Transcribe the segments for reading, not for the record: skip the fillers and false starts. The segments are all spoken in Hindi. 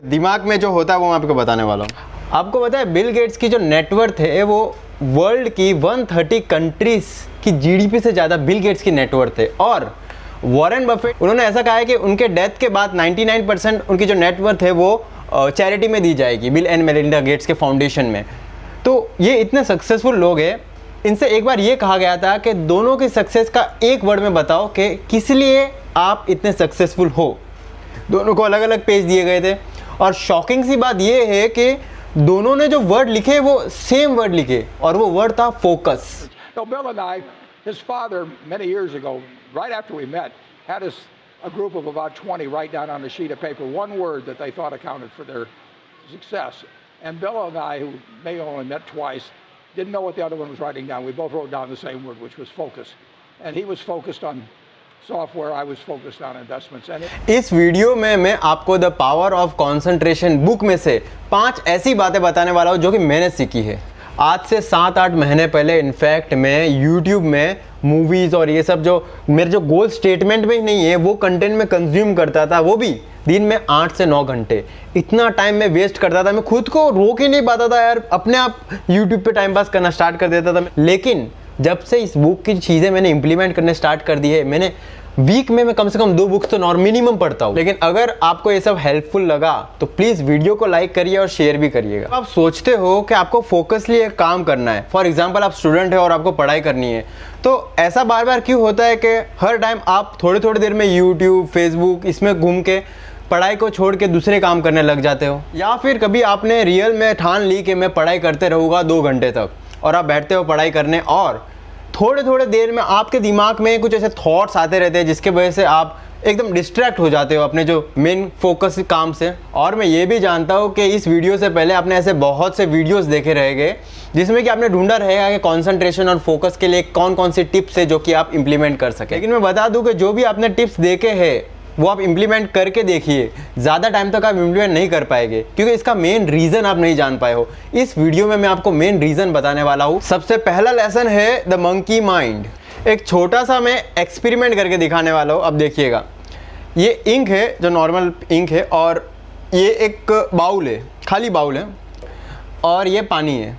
दिमाग में जो होता है वो मैं आपको बताने वाला हूँ। आपको पता है बिल गेट्स की जो नेटवर्थ है वो वर्ल्ड की 130 कंट्रीज की जीडीपी से ज़्यादा बिल गेट्स की नेटवर्थ है। और वॉरेन बफेट उन्होंने ऐसा कहा है कि उनके डेथ के बाद 99% उनकी जो नेटवर्थ है वो चैरिटी में दी जाएगी, बिल एंड मेलिंडा गेट्स के फाउंडेशन में। तो ये इतने सक्सेसफुल लोग हैं, इनसे एक बार ये कहा गया था कि दोनों की सक्सेस का एक वर्ड में बताओ कि किस लिए आप इतने सक्सेसफुल हो। दोनों को अलग अलग पेज दिए गए थे और शॉकिंग सी बात ये है कि दोनों ने जो वर्ड लिखे वो सेम वर्ड लिखे और वो वर्ड था focus. No, Bill and I, his father, many years ago, right after we met, had us a group of about 20 write down on a sheet of paper one word that they thought accounted for their success. And Bill and I, who may have only met twice, didn't know what the other one was writing down. We both wrote down the same word, which was focus. And he was focused on software, I was focused on investments. And इस वीडियो में मैं आपको the power of concentration book में से 5 ऐसी बातें बताने वाला हूँ जो कि मैंने सीखी है। आज से 7-8 महीने पहले इनफैक्ट मैं यूट्यूब में मूवीज़ और ये सब जो मेरे जो गोल स्टेटमेंट में ही नहीं है वो कंटेंट में कंज्यूम करता था, वो भी दिन में 8 से 9 घंटे। इतना टाइम मैं वेस्ट करता था, मैं खुद को रोक ही नहीं पाता था यार, अपने आप यूट्यूब पे टाइम पास करना स्टार्ट कर देता था। लेकिन जब से इस बुक की चीज़ें मैंने इंप्लीमेंट करने स्टार्ट कर दी है, मैंने वीक में कम से कम 2 बुक्स तो मिनिमम पढ़ता हूँ। लेकिन अगर आपको ये सब हेल्पफुल लगा तो प्लीज़ वीडियो को लाइक करिए और शेयर भी करिएगा। आप सोचते हो कि आपको फोकसली एक काम करना है, फॉर एग्जांपल आप स्टूडेंट है और आपको पढ़ाई करनी है, तो ऐसा बार बार क्यों होता है कि हर टाइम आप थोड़ी थोड़ी देर में यूट्यूब, फेसबुक इसमें घूम के पढ़ाई को छोड़ के दूसरे काम करने लग जाते हो? या फिर कभी आपने रियल में ठान ली कि मैं पढ़ाई करते रहूँगा 2 घंटे तक और आप बैठते हो पढ़ाई करने और थोड़े थोड़े देर में आपके दिमाग में कुछ ऐसे थॉट्स आते रहते हैं जिसके वजह से आप एकदम डिस्ट्रैक्ट हो जाते हो अपने जो मेन फोकस काम से। और मैं ये भी जानता हूँ कि इस वीडियो से पहले आपने ऐसे बहुत से वीडियोस देखे रहेंगे जिसमें कि आपने ढूंढा रहेगा कि कंसंट्रेशन और फोकस के लिए कौन कौन सी टिप्स है जो कि आप इंप्लीमेंट कर सकें। लेकिन मैं बता दूं कि जो भी आपने टिप्स देखे हैं वो आप इंप्लीमेंट करके देखिए, ज़्यादा टाइम तक आप इंप्लीमेंट नहीं कर पाएंगे क्योंकि इसका मेन रीज़न आप नहीं जान पाए हो। इस वीडियो में मैं आपको मेन रीज़न बताने वाला हूँ। सबसे पहला लेसन है द मंकी माइंड। एक छोटा सा मैं एक्सपेरिमेंट करके दिखाने वाला हूँ। अब देखिएगा, ये इंक है जो नॉर्मल इंक है और ये एक बाउल है, खाली बाउल है और ये पानी है।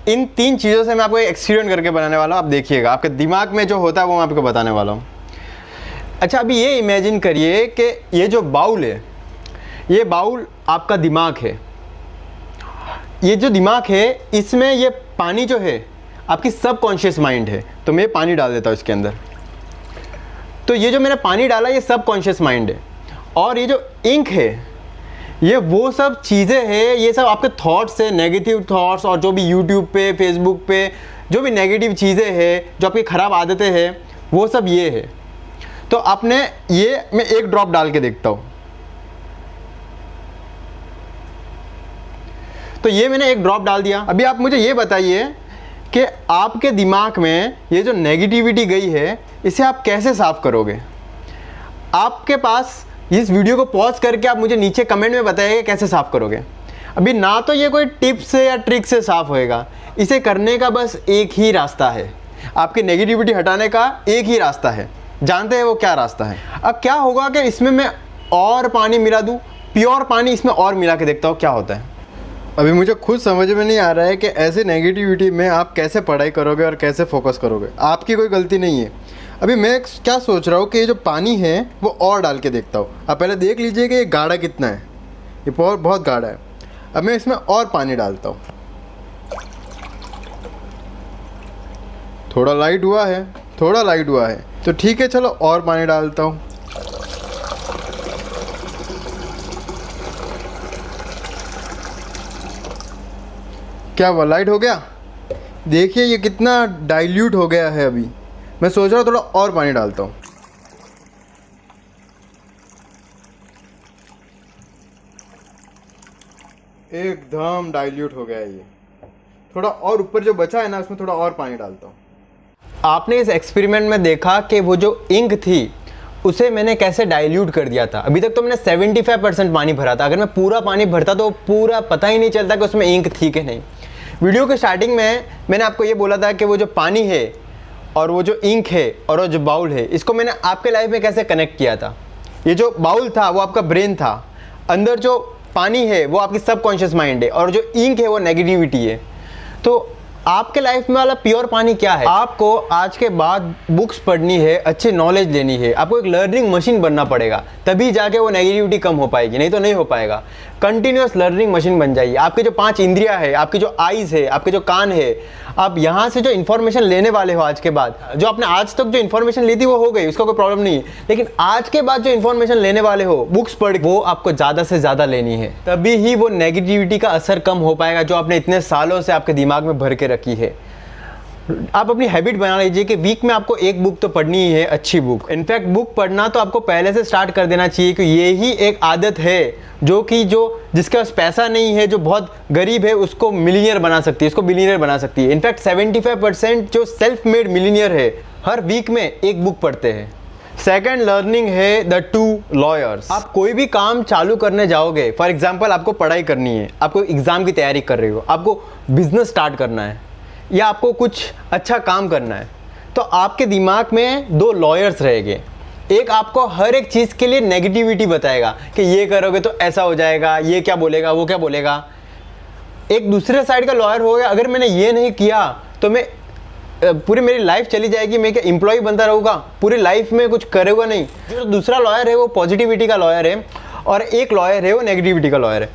इन 3 चीज़ों से मैं आपको एक एक्सपेरिमेंट करके बनाने वाला हूँ। आप देखिएगा, आपके दिमाग में जो होता है वो मैं आपको बताने वाला हूँ। अच्छा, अभी ये इमेजिन करिए कि ये जो बाउल है, ये बाउल आपका दिमाग है। ये जो दिमाग है इसमें ये पानी जो है आपकी सबकॉन्शियस माइंड है। तो मैं पानी डाल देता हूँ इसके अंदर। तो ये जो मैंने पानी डाला ये सबकॉन्शियस माइंड है और ये जो इंक है ये वो सब चीज़ें हैं, ये सब आपके थॉट्स है, नेगेटिव थॉट्स और जो भी यूट्यूब पे, फेसबुक पे जो भी नेगेटिव चीज़ें हैं, जो आपकी ख़राब आदतें हैं, वो सब ये है। तो आपने ये मैं एक ड्रॉप डाल के देखता हूँ। तो ये मैंने एक ड्रॉप डाल दिया। अभी आप मुझे ये बताइए कि आपके दिमाग में ये जो नेगेटिविटी गई है इसे आप कैसे साफ़ करोगे? आपके पास इस वीडियो को पॉज करके आप मुझे नीचे कमेंट में बताइए कैसे साफ़ करोगे। अभी ना तो ये कोई टिप्स से या ट्रिक से साफ़ होएगा, इसे करने का बस एक ही रास्ता है। आपकी नेगेटिविटी हटाने का एक ही रास्ता है। जानते हैं वो क्या रास्ता है? अब क्या होगा कि इसमें मैं और पानी मिला दूँ, प्योर पानी इसमें और मिला के देखता हूँ क्या होता है। अभी मुझे खुद समझ में नहीं आ रहा है कि ऐसे नेगेटिविटी में आप कैसे पढ़ाई करोगे और कैसे फोकस करोगे। आपकी कोई गलती नहीं है। अभी मैं क्या सोच रहा हूँ कि ये जो पानी है वो और डाल के देखता हूँ। आप पहले देख लीजिए कि ये गाढ़ा कितना है। ये बहुत गाढ़ा है। अब मैं इसमें और पानी डालता हूँ। थोड़ा लाइट हुआ है, तो ठीक है, चलो और पानी डालता हूँ। क्या हुआ? लाइट हो गया। देखिए ये कितना डाइल्यूट हो गया है। अभी मैं सोच रहा हूँ थोड़ा और पानी डालता हूँ। एकदम डाइल्यूट हो गया है ये। थोड़ा और ऊपर जो बचा है ना उसमें थोड़ा और पानी डालता हूँ। आपने इस एक्सपेरिमेंट में देखा कि वो जो इंक थी उसे मैंने कैसे डाइल्यूट कर दिया था। अभी तक तो मैंने 75% पानी भरा था। अगर मैं पूरा पानी भरता तो पूरा पता ही नहीं चलता कि उसमें इंक थी कि नहीं। वीडियो के स्टार्टिंग में मैंने आपको ये बोला था कि वो जो पानी है और वो जो इंक है और वो जो बाउल है, इसको मैंने आपके लाइफ में कैसे कनेक्ट किया था। ये जो बाउल था वो आपका ब्रेन था। अंदर जो पानी है वो आपकी सबकॉन्शियस माइंड है, और जो इंक है वो नेगेटिविटी है। तो आपके लाइफ में वाला प्योर पानी क्या है? आपको आज के बाद बुक्स पढ़नी है, अच्छी नॉलेज लेनी है, आपको एक लर्निंग मशीन बनना पड़ेगा, तभी जाके वो नेगेटिविटी कम हो पाएगी, नहीं तो नहीं हो पाएगा। कंटिन्यूअस लर्निंग मशीन बन जाइए। आपके जो 5 इंद्रियां है, आपकी जो आईज है, आपके जो कान है, आप यहाँ से जो इन्फॉर्मेशन लेने वाले हो आज के बाद, जो आपने आज तक जो इन्फॉर्मेशन ली थी वो हो गई, उसका कोई प्रॉब्लम नहीं है, लेकिन आज के बाद जो इन्फॉर्मेशन लेने वाले हो बुक्स पढ़, वो आपको ज़्यादा से ज़्यादा लेनी है, तभी ही वो नेगेटिविटी का असर कम हो पाएगा जो आपने इतने सालों से आपके दिमाग में भर के रखी है। आप अपनी हैबिट बना लीजिए कि वीक में आपको एक बुक तो पढ़नी ही है, अच्छी बुक। इनफैक्ट बुक पढ़ना तो आपको पहले से स्टार्ट कर देना चाहिए कि ये ही एक आदत है जो जिसके पास पैसा नहीं है, जो बहुत गरीब है, उसको मिलीनियर बना सकती है, उसको बिलीनियर बना सकती है। इनफैक्ट 75% जो सेल्फ मेड मिलीनियर है हर वीक में एक बुक पढ़ते हैं। सेकेंड लर्निंग है द 2 लॉयर्स। आप कोई भी काम चालू करने जाओगे, फॉर एग्जाम्पल आपको पढ़ाई करनी है, आपको एग्जाम की तैयारी कर रहे हो, आपको बिजनेस स्टार्ट करना है, या आपको कुछ अच्छा काम करना है, तो आपके दिमाग में 2 लॉयर्स रहेंगे। एक आपको हर एक चीज़ के लिए नेगेटिविटी बताएगा कि ये करोगे तो ऐसा हो जाएगा, ये क्या बोलेगा, वो क्या बोलेगा। एक दूसरे साइड का लॉयर हो गया, अगर मैंने ये नहीं किया तो मैं पूरी मेरी लाइफ चली जाएगी, मैं क्या एम्प्लॉय बनता रहूँगा, पूरी लाइफ में कुछ करेगा नहीं। जो दूसरा लॉयर है वो पॉजिटिविटी का लॉयर है, और एक लॉयर है वो नेगेटिविटी का लॉयर है।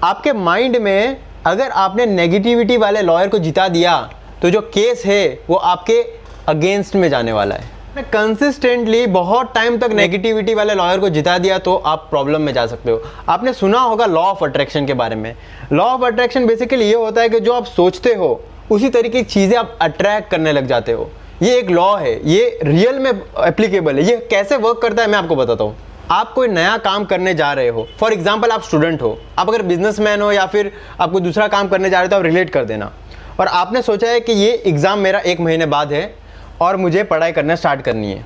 आपके माइंड में अगर आपने नेगेटिविटी वाले लॉयर को जिता दिया तो जो केस है वो आपके अगेंस्ट में जाने वाला है। कंसिस्टेंटली बहुत टाइम तक नेगेटिविटी वाले लॉयर को जिता दिया तो आप प्रॉब्लम में जा सकते हो। आपने सुना होगा लॉ ऑफ अट्रैक्शन के बारे में। लॉ ऑफ अट्रैक्शन बेसिकली ये होता है कि जो आप सोचते हो उसी तरीके की चीज़ें आप अट्रैक्ट करने लग जाते हो। ये एक लॉ है, ये रियल में एप्लीकेबल है। ये कैसे वर्क करता है मैं आपको बताता हूँ। आप कोई नया काम करने जा रहे हो, फॉर एग्जाम्पल आप स्टूडेंट हो, आप अगर बिजनेसमैन हो या फिर आप कोई दूसरा काम करने जा रहे हो तो आप रिलेट कर देना। और आपने सोचा है कि ये एग्ज़ाम मेरा 1 महीने बाद है और मुझे पढ़ाई करना स्टार्ट करनी है।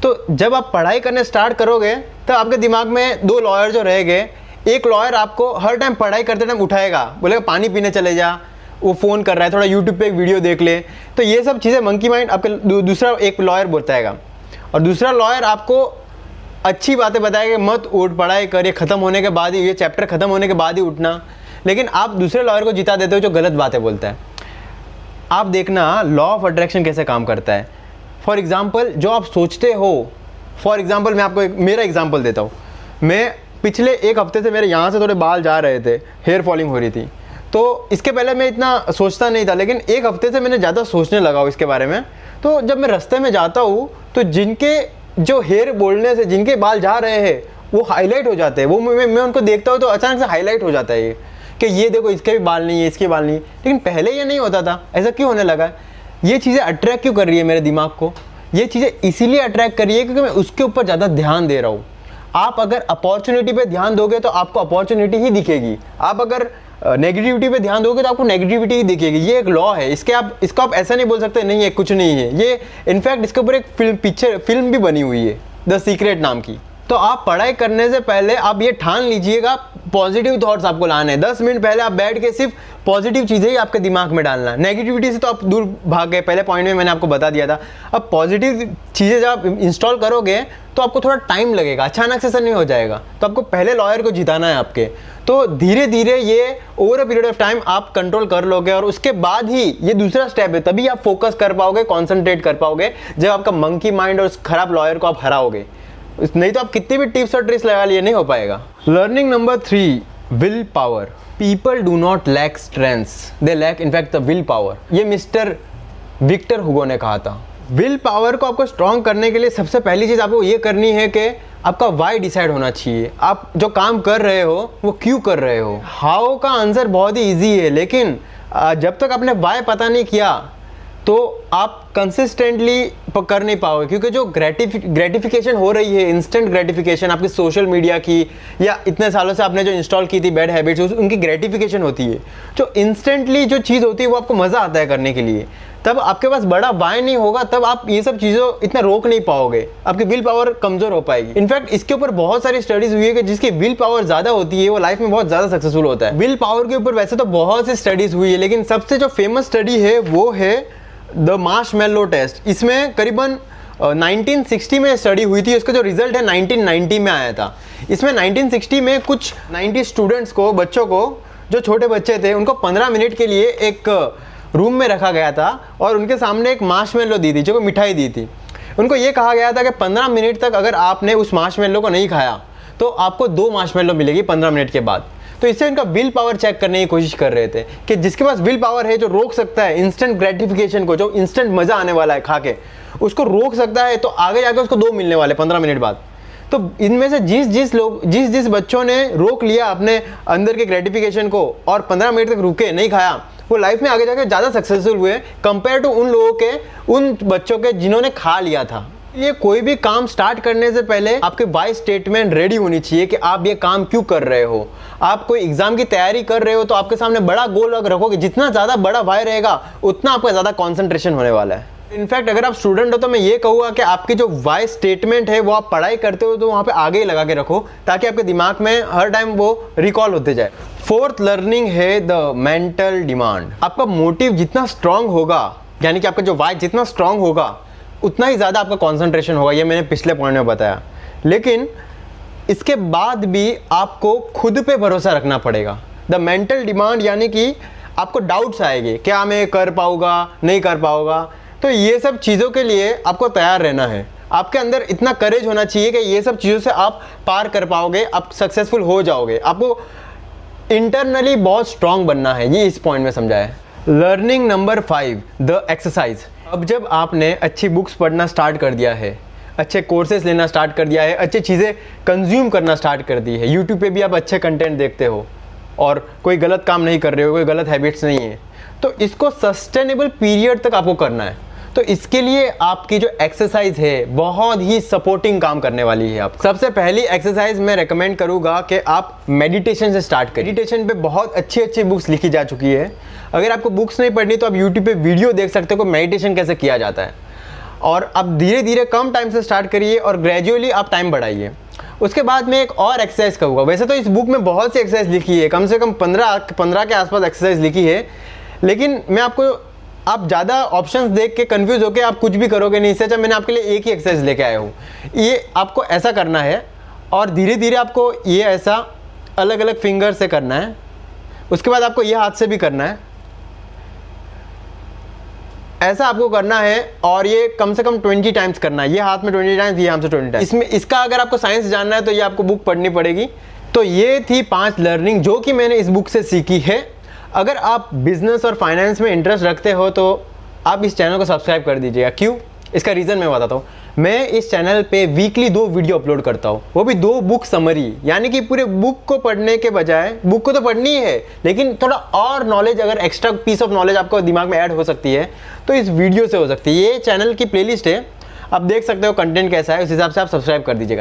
तो जब आप पढ़ाई करने स्टार्ट करोगे तो आपके दिमाग में 2 लॉयर जो रहेंगे, एक लॉयर आपको हर टाइम पढ़ाई करते टाइम उठाएगा, बोलेगा पानी पीने चले जा, वो फ़ोन कर रहा है, थोड़ा यूट्यूब पे एक वीडियो देख ले। तो ये सब चीज़ें मंकी माइंड आपके दूसरा एक लॉयर बताएगा। और दूसरा लॉयर आपको अच्छी बातें बताएगा, मत उठ, पढ़ाई कर, ये ख़त्म होने के बाद ही, ये चैप्टर ख़त्म होने के बाद ही उठना। लेकिन आप दूसरे लॉयर को जिता देते हो जो गलत बातें बोलता है। आप देखना लॉ ऑफ अट्रैक्शन कैसे काम करता है। फॉर एग्जाम्पल जो आप सोचते हो, फॉर एग्जाम्पल मैं आपको मेरा एग्जाम्पल देता हूँ। मैं पिछले 1 हफ्ते से मेरे यहाँ से थोड़े बाल जा रहे थे, हेयर फॉलिंग हो रही थी। तो इसके पहले मैं इतना सोचता नहीं था, लेकिन 1 हफ्ते से मैंने ज़्यादा सोचने लगा हूँ इसके बारे में। तो जब मैं रास्ते में जाता हूँ तो जिनके जो हेयर बोलने से जिनके बाल जा रहे हैं वो हाईलाइट हो जाते हैं। वो मैं उनको देखता हूँ तो अचानक से हाईलाइट हो जाता है ये कि ये देखो इसके भी बाल नहीं है, इसके बाल नहीं है। लेकिन पहले ये नहीं होता था। ऐसा क्यों होने लगा? ये चीज़ें अट्रैक्ट क्यों कर रही है मेरे दिमाग को? ये चीज़ें इसीलिए अट्रैक्ट कर रही है क्योंकि मैं उसके ऊपर ज़्यादा ध्यान दे रहा हूँ। आप अगर अपॉर्चुनिटी पे ध्यान दोगे तो आपको अपॉर्चुनिटी ही दिखेगी। आप अगर नेगेटिविटी पे ध्यान दोगे तो आपको नेगेटिविटी ही दिखेगी। ये एक लॉ है। इसको आप ऐसा नहीं बोल सकते नहीं है कुछ नहीं है। ये इनफैक्ट इसके ऊपर एक फिल्म भी बनी हुई है, द सीक्रेट नाम की। तो आप पढ़ाई करने से पहले आप ये ठान लीजिएगा पॉजिटिव थॉट्स आपको लाने हैं। 10 मिनट पहले आप बैठ के सिर्फ पॉजिटिव चीज़ें ही आपके दिमाग में डालना। नेगेटिविटी से तो आप दूर भाग गए, पहले पॉइंट में मैंने आपको बता दिया था। अब पॉजिटिव चीज़ें जब आप इंस्टॉल करोगे तो आपको थोड़ा टाइम लगेगा, अचानक से ऐसा नहीं हो जाएगा। तो आपको पहले लॉयर को जिताना है आपके। तो धीरे धीरे ये over a period of time आप कंट्रोल कर लोगे और उसके बाद ही ये दूसरा स्टेप है, तभी आप फोकस कर पाओगे, कॉन्सेंट्रेट कर पाओगे जब आपका मंकी माइंड और उस खराब लॉयर को आप हराओगे। नहीं तो आप कितनी भी टिप्स और ट्रिक्स लगा लिए नहीं हो पाएगा। Learning number 3, will power. People do not lack strengths, they lack in fact the will power. ये मिस्टर विक्टर हुगो ने कहा था। विल पावर को आपको स्ट्रॉन्ग करने के लिए सबसे पहली चीज़ आपको ये करनी है कि आपका वाई डिसाइड होना चाहिए। आप जो काम कर रहे हो वो क्यों कर रहे हो। हाउ का आंसर बहुत ही ईजी है, लेकिन जब तक आपने वाई पता नहीं किया तो आप कंसिस्टेंटली कर नहीं पाओगे। क्योंकि जो ग्रेटिफिकेशन हो रही है, इंस्टेंट ग्रेटिफिकेशन आपकी सोशल मीडिया की या इतने सालों से आपने जो इंस्टॉल की थी बैड हैबिट्स, उनकी ग्रेटिफिकेशन होती है। जो इंस्टेंटली जो चीज़ होती है वो आपको मज़ा आता है करने के लिए। तब आपके पास बड़ा वाई नहीं होगा, तब आप ये सब चीज़ों इतना रोक नहीं पाओगे, आपकी विल पावर कमज़ोर हो पाएगी। इनफैक्ट इसके ऊपर बहुत सारी स्टडीज़ हुई है कि जिसकी विल पावर ज़्यादा होती है वो लाइफ में बहुत ज़्यादा सक्सेसफुल होता है। विल पावर के ऊपर वैसे तो बहुत सी स्टडीज़ हुई है, लेकिन सबसे जो फेमस स्टडी है वो है द मार्शमैलो टेस्ट। इसमें करीबन 1960 में स्टडी हुई थी, उसका जो रिजल्ट है 1990 में आया था। इसमें 1960 में कुछ 90 स्टूडेंट्स को, बच्चों को, जो छोटे बच्चे थे, उनको 15 मिनट के लिए एक रूम में रखा गया था और उनके सामने एक मार्शमेलो दी थी, जो कि मिठाई दी थी। उनको ये कहा गया था कि 15 मिनट तक अगर आपने उस मार्शमेलो को नहीं खाया तो आपको 2 मार्शमेलो मिलेगी 15 मिनट के बाद। तो इससे उनका विल पावर चेक करने की कोशिश कर रहे थे कि जिसके पास विल पावर है, जो रोक सकता है इंस्टेंट ग्रेटिफिकेशन को, जो इंस्टेंट मजा आने वाला है खा के, उसको रोक सकता है, तो आगे जाकर उसको 2 मिलने वाले 15 मिनट बाद। तो इनमें से जिस बच्चों ने रोक लिया अपने अंदर के ग्रेटिफिकेशन को और 15 मिनट तक रुके, नहीं खाया, वो लाइफ में आगे जाकर ज़्यादा सक्सेसफुल हुए कंपेयर टू उन लोगों के, उन बच्चों के जिन्होंने खा लिया था। ये कोई भी काम स्टार्ट करने से पहले आपके वाई स्टेटमेंट रेडी होनी चाहिए कि आप ये काम क्यों कर रहे हो। आप कोई एग्जाम की तैयारी कर रहे हो तो आपके सामने बड़ा गोल रखोगे, जितना ज़्यादा बड़ा वाई रहेगा उतना आपका ज़्यादा कॉन्सेंट्रेशन होने वाला है। इनफैक्ट अगर आप स्टूडेंट हो तो मैं ये कहूँगा कि आपकी जो वाई स्टेटमेंट है वो आप पढ़ाई करते हो तो वहाँ पे आगे ही लगा के रखो, ताकि आपके दिमाग में हर टाइम वो रिकॉल होते जाए। फोर्थ लर्निंग है द मेंटल डिमांड। आपका मोटिव जितना स्ट्रांग होगा, यानी कि आपका जो वाई जितना स्ट्रांग होगा उतना ही ज़्यादा आपका कॉन्सेंट्रेशन होगा, ये मैंने पिछले पॉइंट में बताया। लेकिन इसके बाद भी आपको खुद पे भरोसा रखना पड़ेगा। द मेंटल डिमांड यानी कि आपको डाउट्स आएंगे, क्या मैं कर पाऊँगा, नहीं कर पाऊँगा। तो ये सब चीज़ों के लिए आपको तैयार रहना है। आपके अंदर इतना करेज होना चाहिए कि ये सब चीज़ों से आप पार कर पाओगे, आप सक्सेसफुल हो जाओगे। आपको इंटरनली बहुत स्ट्रांग बनना है, ये इस पॉइंट में समझा है। Learning number 5, the exercise. अब जब आपने अच्छी बुक्स पढ़ना स्टार्ट कर दिया है, अच्छे कोर्सेज लेना स्टार्ट कर दिया है, अच्छी चीज़ें कंज्यूम करना स्टार्ट कर दी है, यूट्यूब पे भी आप अच्छे कंटेंट देखते हो और कोई गलत काम नहीं कर रहे हो, कोई गलत हैबिट्स नहीं है, तो इसको सस्टेनेबल पीरियड तक आपको करना है। तो इसके लिए आपकी जो एक्सरसाइज है बहुत ही सपोर्टिंग काम करने वाली है। आप सबसे पहली एक्सरसाइज मैं रेकमेंड करूँगा कि आप मेडिटेशन से स्टार्ट करें। मेडिटेशन पे बहुत अच्छी अच्छी बुक्स लिखी जा चुकी है। अगर आपको बुक्स नहीं पढ़नी तो आप यूट्यूब पे वीडियो देख सकते हो कि मेडिटेशन कैसे किया जाता है, और आप धीरे धीरे कम टाइम से स्टार्ट करिए और ग्रेजुअली आप टाइम बढ़ाइए। उसके बाद मैं एक और एक्सरसाइज कहूँगा। वैसे तो इस बुक में बहुत सी एक्सरसाइज लिखी है, कम से कम 15 के आसपास एक्सरसाइज लिखी है, लेकिन मैं आपको, आप ज़्यादा ऑप्शंस देख के कंफ्यूज होकर आप कुछ भी करोगे नहीं। इससे अच्छा मैंने आपके लिए एक ही एक्सरसाइज लेके आया हूँ। ये आपको ऐसा करना है और धीरे धीरे आपको ये ऐसा अलग अलग फिंगर से करना है। उसके बाद आपको ये हाथ से भी करना है, ऐसा आपको करना है, और ये कम से कम 20 टाइम्स करना है। ये हाथ में 20 टाइम्स, ये हाथ से 20 टाइम्स। इसमें इसका अगर आपको साइंस जानना है तो ये आपको बुक पढ़नी पड़ेगी। तो ये थी 5 लर्निंग जो कि मैंने इस बुक से सीखी है। अगर आप बिजनेस और फाइनेंस में इंटरेस्ट रखते हो तो आप इस चैनल को सब्सक्राइब कर दीजिएगा। क्यों? इसका रीज़न मैं बताता हूँ। मैं इस चैनल पे वीकली 2 वीडियो अपलोड करता हूँ, वो भी 2 बुक समरी, यानी कि पूरे बुक को पढ़ने के बजाय, बुक को तो पढ़नी है लेकिन थोड़ा और नॉलेज, अगर एक्स्ट्रा पीस ऑफ नॉलेज आपको दिमाग में ऐड हो सकती है तो इस वीडियो से हो सकती है। ये चैनल की प्लेलिस्ट है, आप देख सकते हो कंटेंट कैसा है, उस हिसाब से आप सब्सक्राइब कर दीजिएगा।